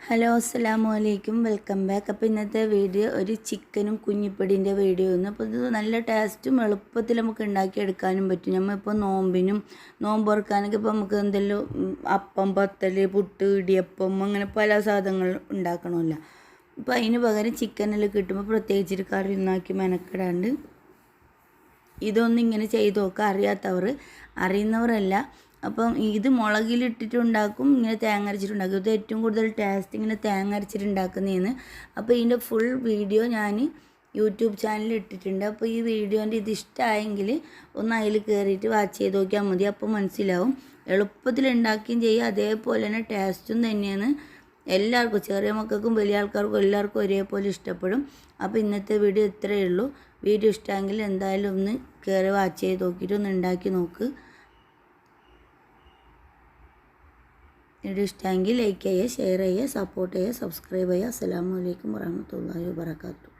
Hello അസ്സലാമു അലൈക്കും welcome back. അപ്പോൾ ഇന്നത്തെ വീഡിയോ ഒരു ചിക്കനും കുഞ്ഞിപ്പൊടിൻ്റെ വീഡിയോ ആണ്. അപ്പോൾ ഇത് നല്ല ടേസ്റ്റും എളുപ്പത്തിൽ നമുക്ക് ഉണ്ടാക്കിയെടുക്കാനും പറ്റും. നമ്മളിപ്പോൾ നോമ്പുറക്കാനൊക്കെ ഇപ്പോൾ നമുക്ക് എന്തെങ്കിലും അപ്പം, പത്തൽ, പുട്ട്, ഇടിയപ്പം അങ്ങനെ പല സാധനങ്ങൾ ഉണ്ടാക്കണമല്ലോ. അപ്പോൾ അതിന് പകരം ചിക്കനെല്ലാം കിട്ടുമ്പോൾ പ്രത്യേകിച്ചിട്ട് കറി ഒന്നാക്കി മെനക്കെടാണ്ട് ഇതൊന്നും ഇങ്ങനെ ചെയ്ത് നോക്കുക. അറിയുന്നവരല്ല. അപ്പം ഇത് മുളകിലിട്ടിട്ടുണ്ടാക്കും, ഇങ്ങനെ തേങ്ങ അരച്ചിട്ടുണ്ടാക്കും. ഇത് ഏറ്റവും കൂടുതൽ ടേസ്റ്റ് ഇങ്ങനെ തേങ്ങ അരച്ചിട്ടുണ്ടാക്കുന്നതാണ്. അപ്പോൾ ഇതിൻ്റെ ഫുൾ വീഡിയോ ഞാൻ യൂട്യൂബ് ചാനലിൽ ഇട്ടിട്ടുണ്ട്. അപ്പോൾ ഈ വീഡിയോൻ്റെ ഇത് ഇഷ്ടമായെങ്കിൽ ഒന്ന് അതിൽ കയറിയിട്ട് വാച്ച് ചെയ്ത് നോക്കിയാൽ മതി. അപ്പോൾ മനസ്സിലാവും. എളുപ്പത്തിൽ ഉണ്ടാക്കുകയും ചെയ്യുക, അതേപോലെ തന്നെ ടേസ്റ്റും തന്നെയാണ്. എല്ലാവർക്കും, ചെറിയ മക്കൾക്കും വലിയ ആൾക്കാർക്കും എല്ലാവർക്കും ഒരേപോലെ ഇഷ്ടപ്പെടും. അപ്പോൾ ഇന്നത്തെ വീഡിയോ ഇത്രയേ ഉള്ളൂ. വീഡിയോ ഇഷ്ടമെങ്കിൽ എന്തായാലും ഒന്ന് കയറി വാച്ച് ചെയ്ത് നോക്കിയിട്ട് ഒന്ന് ഉണ്ടാക്കി നോക്ക്. വീഡിയോ ഇഷ്ടമെങ്കിൽ ലൈക്ക് ചെയ്യുക, ഷെയർ ചെയ്യുക, സപ്പോർട്ട് ചെയ്യുക, സബ്സ്ക്രൈബ് ചെയ്യുക. അസ്സലാമു അലൈക്കും വറഹ്മത്തുള്ളാഹി വബറകാതുഹു.